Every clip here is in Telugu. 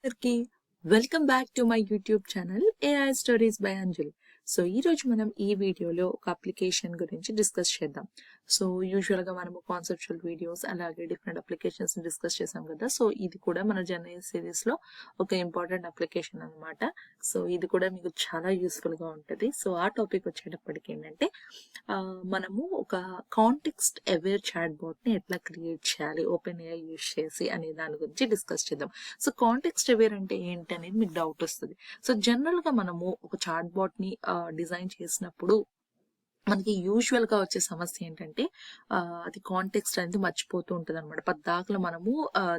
అందరికీ welcome back to my YouTube channel AI stories by Anjali. So ఈ రోజు మనం ఈ వీడియోలో ఒక అప్లికేషన్ గురించి డిస్కస్ చేద్దాం. సో యూజువల్గా మనము కాన్సెప్చువల్ వీడియోస్ అలాగే డిఫరెంట్ అప్లికేషన్స్ డిస్కస్ చేసాం కదా. సో ఇది కూడా మన జర్నల్ సిరీస్లో ఒక ఇంపార్టెంట్ అప్లికేషన్ అనమాట. సో ఇది కూడా మీకు చాలా యూస్ఫుల్గా ఉంటుంది. సో ఆ టాపిక్ వచ్చేటప్పటికి ఏంటంటే మనము ఒక కాంటెక్స్ట్ అవేర్ చాట్ బాట్ని ఎట్లా క్రియేట్ చేయాలి ఓపెన్ ఏఐ యూజ్ చేసి అనే దాని గురించి డిస్కస్ చేద్దాం. సో కాంటెక్స్ట్ అవేర్ అంటే ఏంటి అనేది మీకు డౌట్ వస్తుంది. సో జనరల్ గా మనము ఒక చాట్ బాట్ ని డిజైన్ చేసినప్పుడు మనకి యూజువల్ గా వచ్చే సమస్య ఏంటంటే అది కాంటెక్స్ట్ అనేది మర్చిపోతూ ఉంటుంది అనమాట. పద్దాకలు మనము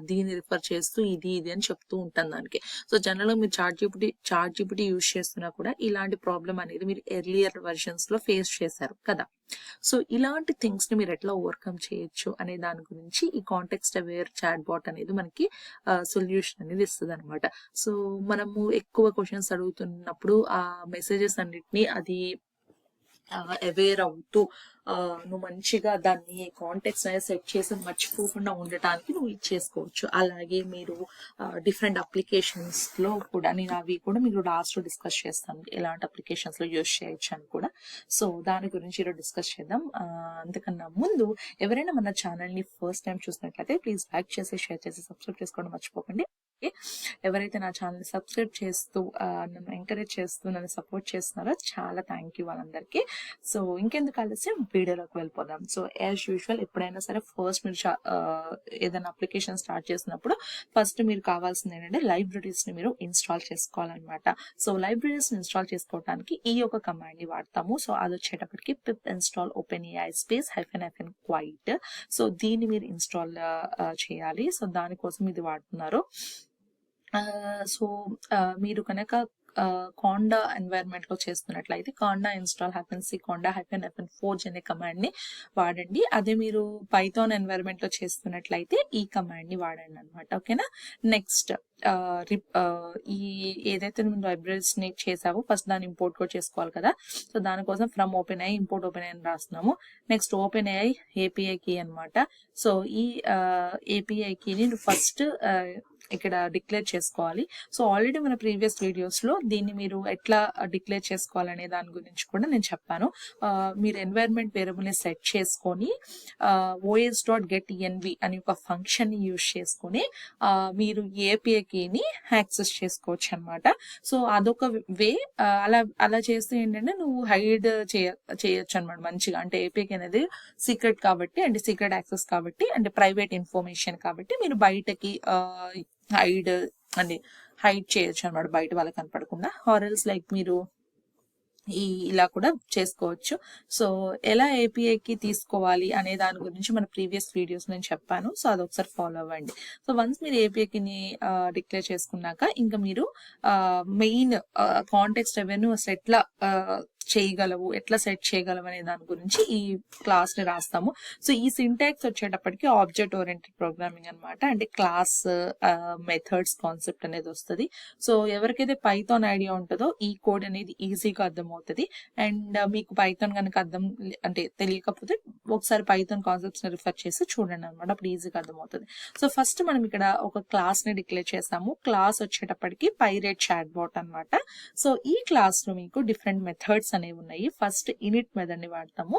దీన్ని రిఫర్ చేస్తూ ఇది అని చెప్తూ ఉంటాం దానికి. సో జనరల్ గా మీరు చాట్ జీపీటీ యూజ్ చేస్తున్నా కూడా ఇలాంటి ప్రాబ్లం అనేది మీరు ఎర్లియర్ వర్షన్స్ లో ఫేస్ చేశారు కదా. సో ఇలాంటి థింగ్స్ ని మీరు ఎట్లా ఓవర్కమ్ చేయొచ్చు అనే దాని గురించి ఈ కాంటెక్స్ట్ అవేర్ చాట్ బాట్ అనేది మనకి సొల్యూషన్ అనేది ఇస్తుంది అనమాట. సో మనము ఎక్కువ క్వశ్చన్స్ అడుగుతున్నప్పుడు ఆ మెసేజెస్ అన్నిటిని అది అవేర్ అవుతూ నువ్వు మంచిగా దాన్ని కాంటెక్స్ట్ అనేది సెట్ చేసి మర్చిపోకుండా ఉండటానికి నువ్వు ఇది చేసుకోవచ్చు. అలాగే మీరు డిఫరెంట్ అప్లికేషన్స్ లో కూడా నేను అవి కూడా మీరు లాస్ట్ లో డిస్కస్ చేస్తాను ఎలాంటి అప్లికేషన్స్ లో యూజ్ చేయొచ్చు అని కూడా. సో దాని గురించి ఈరోజు డిస్కస్ చేద్దాం. అంతకన్నా ముందు ఎవరైనా మన ఛానల్ ని ఫస్ట్ టైం చూసినట్లయితే ప్లీజ్ లైక్ చేసి షేర్ చేసి సబ్స్క్రైబ్ చేసుకోవడం మర్చిపోకండి. ఎవరైతే నా ఛానల్ సబ్స్క్రైబ్ చేస్తూ నన్ను ఎంకరేజ్ చేస్తూ నన్ను సపోర్ట్ చేస్తున్నారో చాలా థ్యాంక్ యూ వాళ్ళందరికీ. సో ఇంకెందుకు ఆలస్యం వీడియోలోకి వెళ్ళిపోదాం. సో యాజ్ యూజువల్ ఎప్పుడైనా సరే ఫస్ట్ మీరు ఏదైనా అప్లికేషన్ స్టార్ట్ చేసినప్పుడు ఫస్ట్ మీరు కావాల్సింది ఏంటంటే లైబ్రరీస్ ని మీరు ఇన్స్టాల్ చేసుకోవాలన్నమాట. సో లైబ్రరీస్ ఇన్స్టాల్ చేసుకోవడానికి ఈ ఒక కమాండ్ ని వాడతాము. సో అది వచ్చేటప్పటికి pip install open AI space hyphen quiet. So దీన్ని మీరు ఇన్స్టాల్ చేయాలి. సో దానికోసం ఇది వాడుతున్నారు. సో మీరు కనుక కాండా ఎన్వైరన్మెంట్ లో చేస్తున్నట్లయితే కాండా ఇన్స్టాల్ కాండా -f4 అనే కమాండ్ ని వాడండి. అదే మీరు పైథాన్ ఎన్వైరన్మెంట్ లో చేస్తున్నట్లయితే ఈ కమాండ్ ని వాడండి అనమాట. ఓకేనా. నెక్స్ట్ ఈ ఏదైతే మీరు లైబ్రరీస్ ని చేసావో ఫస్ట్ దాన్ని ఇంపోర్ట్ కూడా చేసుకోవాలి కదా. సో దానికోసం from open AI import open AI అని రాస్తున్నాము. Next open AI API key అనమాట. సో ఈ ఏపీఐ కీని ఫస్ట్ ఇక్కడ డిక్లేర్ చేసుకోవాలి. సో ఆల్రెడీ మన ప్రీవియస్ వీడియోస్ లో దీన్ని మీరు ఎట్లా డిక్లేర్ చేసుకోవాలనే దాని గురించి కూడా నేను చెప్పాను. మీరు ఎన్వైరన్మెంట్ వేరియబుల్ ని సెట్ చేసుకొని os.getEnv అని ఒక ఫంక్షన్ ని యూజ్ చేసుకొని మీరు ఏపీఐ కీని యాక్సెస్ చేసుకోవచ్చు అనమాట. సో అదొక వే. అలా చేస్తే ఏంటంటే నువ్వు హైడ్ చేయొచ్చు అనమాట మంచిగా. అంటే ఏపీఐ అనేది సీక్రెట్ కాబట్టి అంటే సీక్రెట్ యాక్సెస్ కాబట్టి అంటే ప్రైవేట్ ఇన్ఫర్మేషన్ కాబట్టి మీరు బయటకి హైడ్ చేయొచ్చు అనమాట బయట వాళ్ళకి కనపడకుండా. హారల్స్ లైక్ మీరు ఇలా కూడా చేసుకోవచ్చు. సో ఎలా ఏపీఐకి తీసుకోవాలి అనే దాని గురించి మన ప్రీవియస్ వీడియోస్ నేను చెప్పాను. సో అదొకసారి ఫాలో అవ్వండి. సో వన్స్ మీరు ఏపీఐకిని డిక్లేర్ చేసుకున్నాక ఇంకా మీరు మెయిన్ కాంటెక్స్ట్ అవేర్ను ఎట్లా చేయగలవు ఎట్లా సెట్ చేయగలవు అనే దాని గురించి ఈ క్లాస్ ని రాస్తాము. సో ఈ సింటాక్స్ వచ్చేటప్పటికి ఆబ్జెక్ట్ ఓరియంటెడ్ ప్రోగ్రామింగ్ అనమాట. అంటే క్లాస్ మెథడ్స్ కాన్సెప్ట్ అనేది వస్తుంది. సో ఎవరికైతే పైథాన్ ఐడియా ఉంటుందో ఈ కోడ్ అనేది ఈజీగా అర్థమవుతుంది. అండ్ మీకు పైథాన్ కనుక అంటే తెలియకపోతే ఒకసారి పైథాన్ కాన్సెప్ట్స్ ని రిఫర్ చేసి చూడండి అనమాట. అప్పుడు ఈజీగా అర్థమవుతుంది. సో ఫస్ట్ మనం ఇక్కడ ఒక క్లాస్ ని డిక్లేర్ చేసాము. క్లాస్ వచ్చేటప్పటికి పైరేట్ చాట్ బాట్ అనమాట. సో ఈ క్లాస్ లో మీకు డిఫరెంట్ మెథడ్స్ అనేవి ఉన్నాయి. ఫస్ట్ ఇనిట్ మెథడ్ ని వాడతాము.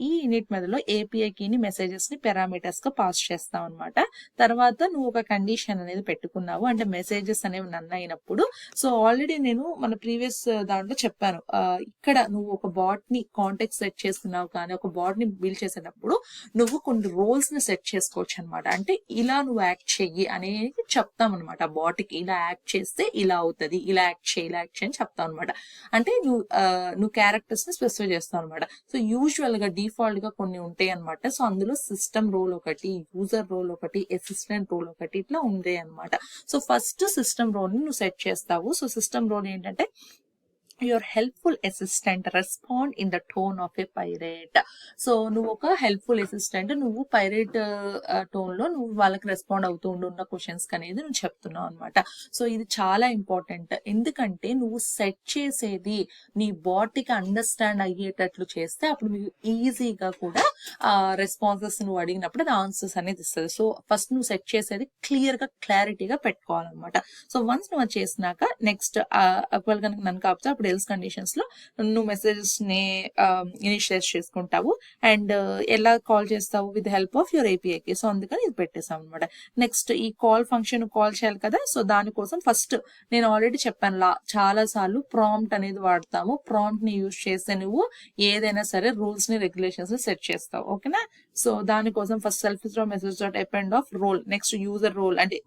ఈ ఇనిట్ మెథడ్ లో ఏపీఐ కీని మెసేజెస్ ని పారామీటర్స్ గా పాస్ చేస్తాం అనమాట. తర్వాత నువ్వు ఒక కండిషన్ అనేది పెట్టుకున్నావు అంటే మెసేజెస్ అనేవి నన్ అయినప్పుడు. సో ఆల్రెడీ నేను మన ప్రీవియస్ దాంట్లో చెప్పాను ఇక్కడ నువ్వు ఒక బాట్ ని కాంటెక్స్ట్ సెట్ చేస్తున్నావు కానీ ఒక బాట్ ని బిల్డ్ చేసేటప్పుడు నువ్వు కొన్ని రోల్స్ ని సెట్ చేసుకోవచ్చు అనమాట. అంటే ఇలా నువ్వు యాక్ట్ చెయ్యి అనేది చెప్తాం అనమాట. ఆ బాట్ కి ఇలా యాక్ట్ చేస్తే ఇలా అవుతుంది, ఇలా యాక్ట్ చేయి అని చెప్తాం అనమాట. అంటే నువ్వు క్యారెక్టర్స్ ని స్పెసిఫై చేస్తావు అనమాట. సో యూజువల్ గా డిఫాల్ట్ గా కొన్ని ఉంటాయి అనమాట. సో అందులో సిస్టమ్ రోల్ ఒకటి, యూజర్ రోల్ ఒకటి, అసిస్టెంట్ రోల్ ఒకటి ఇట్లా ఉంటాయి అనమాట. సో ఫస్ట్ సిస్టమ్ రోల్ ని నువ్వు సెట్ చేస్తావు. సో సిస్టమ్ రోల్ ఏంటంటే your helpful assistant respond in the tone of A pirate. So నువ్వు ఒక హెల్ప్ఫుల్ అసిస్టెంట్, నువ్వు పైరేట్ టోన్ లో నువ్వు వాళ్ళకి రెస్పాండ్ అవుతూ ఉన్న క్వశ్చన్స్ అనేది నువ్వు చెప్తున్నావు అనమాట. సో ఇది చాలా ఇంపార్టెంట్, ఎందుకంటే నువ్వు సెట్ చేసేది నీ బాడీకి అండర్స్టాండ్ అయ్యేటట్లు చేస్తే అప్పుడు మీకు ఈజీగా కూడా రెస్పాన్సెస్ నువ్వు అడిగినప్పుడు అది ఆన్సర్స్ అనేది ఇస్తుంది. సో ఫస్ట్ నువ్వు సెట్ చేసేది క్లియర్ గా క్లారిటీగా పెట్టుకోవాలన్నమాట. సో వన్స్ నువ్వు చేసినాక నెక్స్ట్ ఒకవేళ కనుక నన్ను కాపుతా అప్పుడు ఎల్స్ కండిషన్స్ లో నువ్వు మెసేజెస్ ని ఇనిషియలైజ్ చేసుకుంటావు అండ్ ఎలా కాల్ చేస్తావు విత్ హెల్ప్ ఆఫ్ యువర్ ఏపీఐకి. సో అందుకని ఇది పెట్టేసాం అనమాట. నెక్స్ట్ ఈ కాల్ ఫంక్షన్ కాల్ చేయాలి కదా, సో దానికోసం ఫస్ట్ నేను ఆల్రెడీ చెప్పాను చాలా సార్లు ప్రాంప్ట్ అనేది వాడతాము. ప్రాంప్ట్ ని యూజ్ చేస్తే నువ్వు ఏదైనా సరే రూల్స్ ని రెగ్యులేషన్స్ ని సెట్ చేస్తావు, ఓకేనా. సో దానికోసం first self throw message dot append of role, next user role అంటే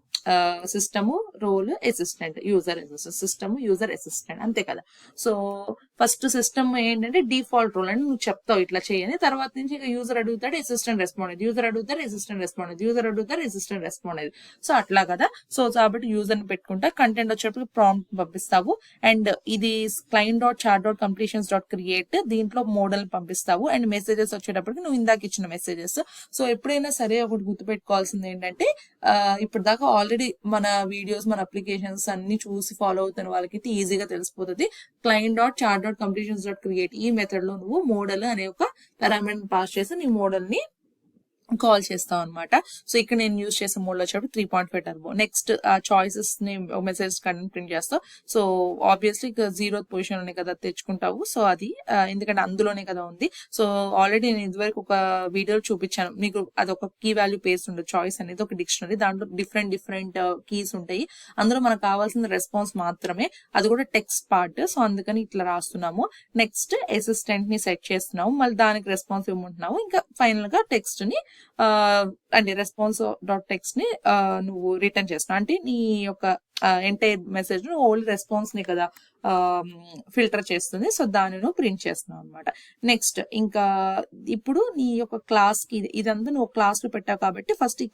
system role assistant, user assistant, system user assistant, అంతే కదా. సో ఫస్ట్ సిస్టమ్ ఏంటంటే డిఫాల్ట్ రోల్ అంటే నువ్వు చెప్తావు ఇట్లా చేయని, తర్వాత నుంచి ఇక యూజర్ అడుగుతాడు అసిస్టెంట్ రెస్పాండ్ అయ్యింది, యూజర్ అడుగుతారు అసిస్టెంట్ రెస్పాండ్ అయ్యింది, యూజర్ అడుగుతారు అసిస్టెంట్ రెస్పాండ్ అయ్యింది. సో అట్లా కదా. సో కాబట్టి యూజర్ ని పెట్టుకుంటా కంటెంట్ వచ్చేటప్పుడు ప్రాంప్ట్ పంపిస్తావు అండ్ ఇది client dot chat dot completions dot create, దీంట్లో మోడల్ పంపిస్తావు అండ్ మెసేజెస్ వచ్చేటప్పటికి నువ్వు ఇందాక ఇచ్చిన మెసేజెస్. సో ఎప్పుడైనా సరే ఒకటి గుర్తుపెట్టుకోవాల్సింది ఏంటంటే ఇప్పుడు దాకా ఆల్రెడీ మన వీడియోస్ మన అప్లికేషన్స్ అన్ని చూసి ఫాలో అవుతున్న వాళ్ళకి ఈజీగా తెలిసిపోతుంది. Client dot chat dot completions dot create ఈ మెథడ్ లో నువ్వు మోడల్ అనే ఒక పారామీటర్ పాస్ చేసి నీ మోడల్ ని కాల్ చేస్తాం అనమాట. సో ఇక్కడ నేను యూజ్ చేసే మోడ్ లో వచ్చేప్పుడు 3.5 టర్బో. నెక్స్ట్ చాయిసెస్ ని మెసేజ్ కంటెంట్ ప్రింట్ చేస్తావు. సో ఆబ్వియస్లీ 0th పొజిషన్ లోనే కదా తెచ్చుకుంటావు. సో అది ఎందుకంటే అందులోనే కదా ఉంది. సో ఆల్రెడీ నేను ఇదివరకు ఒక వీడియో చూపించాను మీకు, అది ఒక కీ వాల్యూ పేస్ట్ ఉంటుంది. చాయిస్ అనేది ఒక డిక్షనరీ, దాంట్లో డిఫరెంట్ కీస్ ఉంటాయి. అందులో మనకు కావాల్సిన రెస్పాన్స్ మాత్రమే, అది కూడా టెక్స్ట్ పార్ట్. సో అందుకని ఇట్లా రాస్తున్నాము. నెక్స్ట్ అసిస్టెంట్ ని సెట్ చేస్తున్నాము, మళ్ళీ దానికి రెస్పాన్స్ ఇవ్వమంటున్నావు. ఇంకా ఫైనల్ గా టెక్స్ట్ ని అంటే రెస్పాన్స్ డాట్ టెక్స్ట్ ని నువ్వు రిటర్న్ చేస్తున్నావు. అంటే నీ యొక్క ఎంటైర్ మెసేజ్ ను ఓన్లీ రెస్పాన్స్ ని కదా ఫిల్టర్ చేస్తుంది. సో దాన్ని నువ్వు ప్రింట్ చేస్తున్నావు అనమాట. నెక్స్ట్ ఇంకా ఇప్పుడు నీ యొక్క క్లాస్ కి ఇదంతా నువ్వు క్లాస్ లో పెట్టావు కాబట్టి ఫస్ట్ ఈ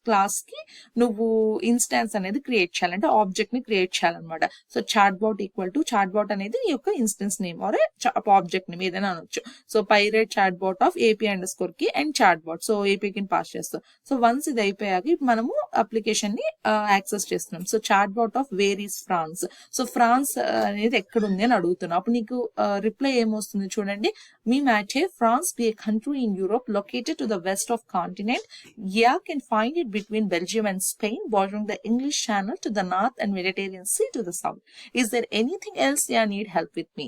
క్లాస్ కి నువ్వు ఇన్స్టాన్స్ అనేది క్రియేట్ చేయాలంటే ఆబ్జెక్ట్ ని క్రియేట్ చేయాలన్నమాట. So chat bot equal to chat bot అనేది నీ యొక్క instance name or object name ఏదైనా అనొచ్చు. So pirate chat bot of AP underscore key and chat bot, so ఏపీకి పాస్ చేస్తాం. సో వన్స్ ఇది అయిపోయాక మనము అప్లికేషన్ ని యాక్సెస్ చేస్తున్నాం. So chat bot of where is France. So France అనేది ఎక్కడ ఉంది అని అడుగుతున్నాం. అప్పుడు నీకు రిప్లై ఏమొస్తుంది చూడండి. మీ match France be a country in Europe located to the west of continent. Yeah can find it between Belgium and Spain, bordering the English Channel to the north and Mediterranean Sea to the south. Is there anything else you need help with me?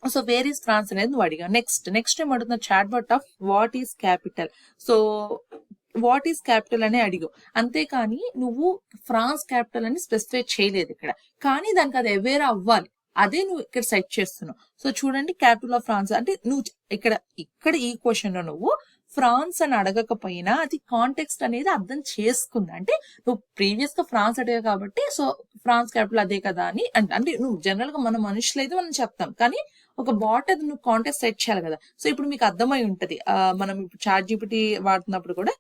So where is France అనేది నువ్వు అడిగా. నెక్స్ట్ ఏం అడుగుతున్నా, chat bot of what is capital. So what is capital అని అడిగావు, అంతేకాని నువ్వు ఫ్రాన్స్ క్యాపిటల్ అని స్పెసిఫై చేయలేదు ఇక్కడ. కానీ దానికి అది అవేర్ అవ్వాలి, అదే నువ్వు ఇక్కడ సెట్ చేస్తున్నావు. సో చూడండి, క్యాపిటల్ ఆఫ్ ఫ్రాన్స్ అంటే నువ్వు ఇక్కడ ఈ క్వశ్చన్ లో నువ్వు ఫ్రాన్స్ అని అడగకపోయినా అది కాంటెక్స్ట్ అనేది అర్థం చేసుకుంది. అంటే నువ్వు ప్రీవియస్ గా ఫ్రాన్స్ అడిగా కాబట్టి సో ఫ్రాన్స్ క్యాపిటల్ అదే కదా అని అంటే నువ్వు జనరల్ గా మన మనుషులు అయితే మనం చెప్తాం, కానీ ఒక బాట్ అది నువ్వు కాంటెక్స్ట్ సెట్ చేయాలి కదా. సో ఇప్పుడు మీకు అర్థమై ఉంటది, మనం ఇప్పుడు చాట్ జీపీటీ వాడుతున్నప్పుడు కూడా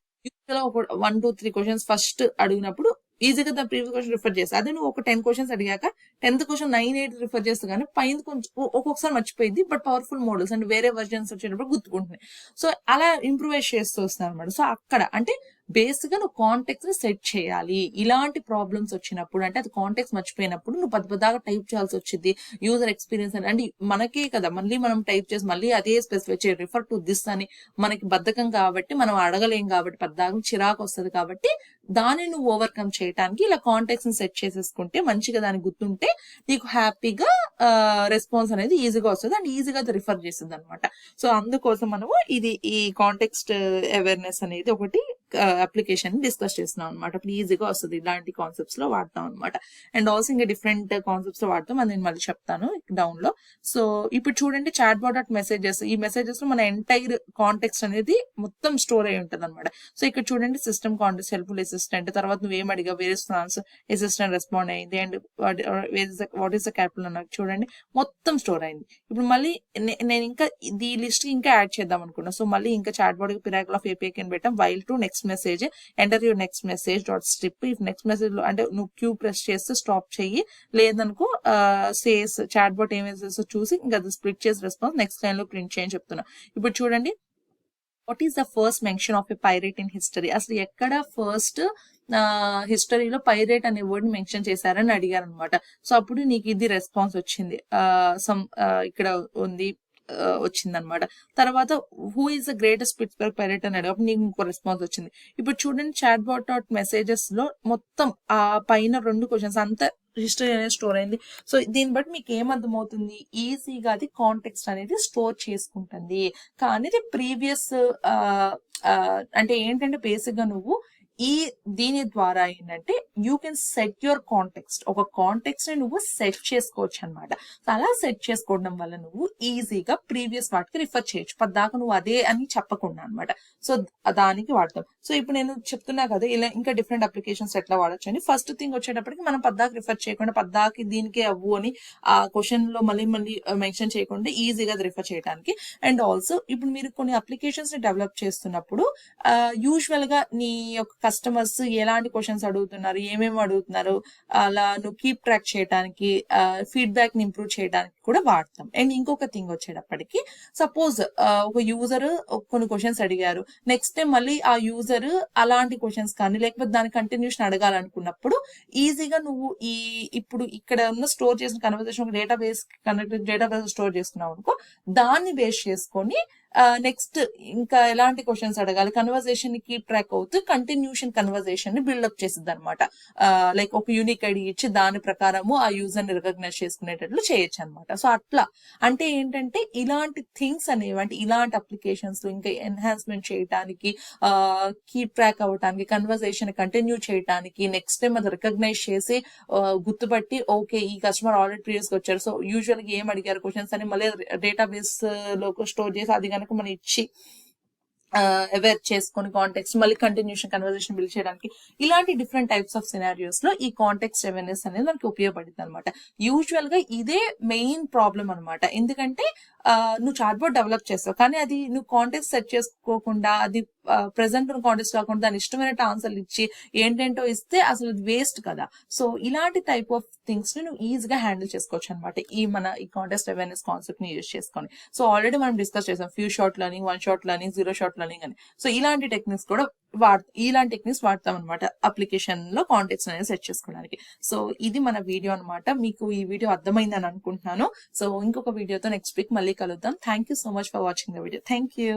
ఒక 1, 2, 3 క్వశ్చన్స్ ఫస్ట్ అడిగినప్పుడు ఈజీగా దాని ప్రీవియస్ క్వశ్చన్ రిఫర్ చేస్తా. అదే నువ్వు ఒక 10 క్వశ్చన్స్ అడిగాక 10th క్వశ్చన్ 9, 8 రిఫర్ చేస్తా, కానీ పైన కొంచెం ఒక్కొక్కసారి మర్చిపోయింది. బట్ పవర్ఫుల్ మోడల్స్ అండ్ వేరే వర్జన్స్ వచ్చేటప్పుడు గుర్తుకుంటున్నాయి. సో అలా ఇంప్రూవైజ్ చేస్తూ వస్తున్నాను అనమాట. సో అక్కడ అంటే బేసిక్ గా నువ్వు కాంటెక్స్ట్ ని సెట్ చేయాలి. ఇలాంటి ప్రాబ్లమ్స్ వచ్చినప్పుడు అంటే అది కాంటెక్స్ట్ మర్చిపోయినప్పుడు నువ్వు పెద్దగా టైప్ చేయాల్సి వచ్చింది. యూజర్ ఎక్స్పీరియన్స్ అంటే మనకే కదా మళ్ళీ మనం టైప్ చేసి మళ్ళీ అదే స్పెసిఫై చేయాలి, రిఫర్ టు దిస్ అని మనకి బద్ధకం కాబట్టి మనం అడగలేం కాబట్టి పెద్దగా చిరాకు వస్తుంది. కాబట్టి దాన్ని నువ్వు ఓవర్కమ్ చేయడానికి ఇలా కాంటెక్స్ట్ ని సెట్ చేసేసుకుంటే మంచిగా దానికి గుర్తుంటే నీకు హ్యాపీగా రెస్పాన్స్ అనేది ఈజీగా వస్తుంది అండ్ ఈజీగా అది రిఫర్ చేస్తుంది అనమాట. సో అందుకోసం మనము ఈ కాంటెక్స్ట్ అవేర్నెస్ అనేది ఒకటి అప్లికేషన్ డిస్కస్ చేస్తున్నాం అనమాట. అప్పుడు ఈజీగా వస్తుంది, ఇలాంటి కాన్సెప్ట్స్ లో వాడతాం అనమాట. అండ్ ఆల్సో ఇంకా డిఫరెంట్ కాన్సెప్ట్స్ లో వాడతాం, అది నేను మళ్ళీ చెప్తాను డౌన్ లో. సో ఇప్పుడు చూడండి, చాట్ బాట్ డాట్ మెసేజెస్, ఈ మెసేజెస్ లో మన ఎంటైర్ కాంటెక్స్ట్ అనేది మొత్తం స్టోర్ అయి ఉంటుంది అనమాట. సో ఇక్కడ చూడండి, సిస్టమ్ కాంటెక్స్ట్, హెల్ప్ఫుల్ అసిస్టెంట్, తర్వాత నువ్వేం అడిగా వేరే ఫ్రాన్స్ అసిస్టెంట్ రెస్పాండ్ అయింది and what is the capital అన్నారు చూడండి, మొత్తం స్టోర్ అయింది. ఇప్పుడు మళ్ళీ నేను ఇంకా ఈ లిస్ట్ ఇంకా యాడ్ చేద్దాం అనుకున్నా. సో మళ్ళీ ఇంకా చాట్ బాట్ పిరాకిల్ ఆఫ్ ఏపీఐ అని పెట్టాం, while to next next message, enter your next message dot strip. If next message లో అంటే నువ్వు క్యూ ప్రెస్ చేస్తే స్టాప్ చెయ్యి, లేదనుకో సేస్ చాట్ బాట్ ఏం చేసేదో చూసి ఇంకా అది స్ప్లిట్ చేసి రెస్పాన్స్ నెక్స్ట్ లైన్ లో ప్రింట్ చేయని చెప్తున్నా. ఇప్పుడు చూడండి, what is the first mention of a pirate in history? అసలు ఎక్కడ ఫస్ట్ హిస్టరీలో పైరేట్ అనే వర్డ్ మెన్షన్ చేశారని అడిగారు అనమాట. సో అప్పుడు నీకు ఇది రెస్పాన్స్ వచ్చింది, ఇక్కడ ఉంది వచ్చింది అనమాట. తర్వాత who is the greatest Pittsburgh pirate అని అడిగి నీకు ఇంకో రెస్పాన్స్ వచ్చింది. ఇప్పుడు చూడండి, చాట్ బాట్ డాట్ మెసేజెస్ లో మొత్తం ఆ పైన 2 క్వశ్చన్స్ అంతా హిస్టరీ అనేది స్టోర్ అయింది. సో దీన్ని బట్టి మీకు ఏమర్థమవుతుంది, ఈజీగా అది కాంటెక్స్ట్ అనేది స్టోర్ చేసుకుంటుంది. కానీ ఇది ప్రీవియస్ అంటే ఏంటంటే బేసిక్ గా నువ్వు దీని ద్వారా ఏంటంటే you can set your context, ఒక కాంటెక్స్ట్ ని నువ్వు సెట్ చేసుకోవచ్చు అనమాట. అలా సెట్ చేసుకోవడం వల్ల నువ్వు ఈజీగా ప్రీవియస్ వాటికి రిఫర్ చేయొచ్చు, పద్దాక నువ్వు అదే అని చెప్పకుండా అనమాట. సో దానికి వాడతాం. సో ఇప్పుడు నేను చెప్తున్నా కదా ఇలా ఇంకా డిఫరెంట్ అప్లికేషన్స్ ఎట్లా వాడచ్చు అని. ఫస్ట్ థింగ్ వచ్చేటప్పటికి మనం పద్దాక రిఫర్ చేయకుండా, పద్దాకి దీనికే అవ్వు అని ఆ క్వశ్చన్ లో మళ్ళీ మెన్షన్ చేయకుండా ఈజీగా రిఫర్ చేయడానికి. అండ్ ఆల్సో ఇప్పుడు మీరు కొన్ని అప్లికేషన్స్ ని డెవలప్ చేస్తున్నప్పుడు యూజువల్ గా నీ యొక్క కస్టమర్స్ ఎలాంటి క్వశ్చన్స్ అడుగుతున్నారు, ఏమేమి అడుగుతున్నారు, అలా నువ్వు కీప్ ట్రాక్ చేయడానికి, ఫీడ్బ్యాక్ ని ఇంప్రూవ్ చేయడానికి కూడా వాడతాం. అండ్ ఇంకొక థింగ్ వచ్చేటప్పటికి, సపోజ్ ఒక యూజర్ కొన్ని క్వశ్చన్స్ అడిగారు, నెక్స్ట్ టైం మళ్ళీ ఆ యూజర్ అలాంటి క్వశ్చన్స్ కానీ లేకపోతే దాని కంటిన్యూషన్ అడగాలనుకున్నప్పుడు ఈజీగా నువ్వు ఇప్పుడు ఇక్కడ ఉన్న స్టోర్ చేసిన కన్వర్సేషన్ ఒక డేటాబేస్ స్టోర్ చేసుకున్నావు అనుకో, దాన్ని బేస్ చేసుకొని నెక్స్ట్ ఇంకా ఎలాంటి క్వశ్చన్స్ అడగాలి, కన్వర్సేషన్ ని కీప్ ట్రాక్ అవుతూ కంటిన్యూషన్ కన్వర్సేషన్ ని బిల్డప్ చేసిద్ది అనమాట. లైక్ ఒక యూనిక్ ఐడి ఇచ్చి దాని ప్రకారము ఆ యూజర్ ని రికగ్నైజ్ చేసుకునేటట్లు చేయొచ్చు అనమాట. సో అట్లా అంటే ఏంటంటే ఇలాంటి థింగ్స్ అనేవి, అంటే ఇలాంటి అప్లికేషన్స్ ఇంకా ఎన్హాన్స్మెంట్ చేయడానికి, కీప్ ట్రాక్ అవ్వడానికి, కన్వర్సేషన్ కంటిన్యూ చేయడానికి, నెక్స్ట్ టైం అది రికగ్నైజ్ చేసి గుర్తుపట్టి ఓకే ఈ కస్టమర్ ఆల్రెడీ ప్రీవియస్ గా వచ్చారు, సో యూజువల్ గా ఏం అడిగారు క్వశ్చన్స్ అని మళ్ళీ డేటాబేస్ లో స్టోర్ చేసి అది కనుక మనం ఇచ్చి అవేర్ చేసుకొని కాంటెక్స్ట్ మళ్ళీ కంటిన్యూషన్ కన్వర్సేషన్ బిల్డ్ చేయడానికి, ఇలాంటి డిఫరెంట్ టైప్స్ ఆఫ్ సినారియోస్ లో ఈ కాంటెక్స్ట్ అవేర్నెస్ అనేది మనకి ఉపయోగపడుతుంది అనమాట. యూజువల్ గా ఇదే మెయిన్ ప్రాబ్లం అనమాట. ఎందుకంటే నువ్వు చాట్ బోర్డ్ డెవలప్ చేస్తావు కానీ అది నువ్వు కాంటెక్స్ట్ సెట్ చేసుకోకుండా, అది ప్రెసెంట్ కాంటెక్స్ట్ కాకుండా దాని ఇష్టమైన ఆన్సర్లు ఇచ్చి ఏంటంటో ఇస్తే అసలు వేస్ట్ కదా. సో ఇలాంటి టైప్ ఆఫ్ థింగ్స్ ని నువ్వు ఈజీగా హ్యాండిల్ చేసుకోవచ్చు అనమాట ఈ కాంటెక్స్ట్ అవేర్నెస్ కాన్సెప్ట్ ని యూజ్ చేసుకొని. సో ఆల్రెడీ మనం డిస్కస్ చేసాం few short learning, 1 short learning, 0 short learning అని. సో ఇలాంటి టెక్నిక్స్ కూడా ఇలాంటి టెక్నిక్స్ వాడతాం అనమాట అప్లికేషన్ లో కాంటెక్స్ట్ అనేది సెట్ చేసుకోవడానికి. సో ఇది మన వీడియో అనమాట. మీకు ఈ వీడియో అర్థమైందని అనుకుంటున్నాను. సో ఇంకొక వీడియోతో నెక్స్ట్ వీక్ మళ్ళీ కలుద్దాం. Thank you so much for watching the video. Thank you.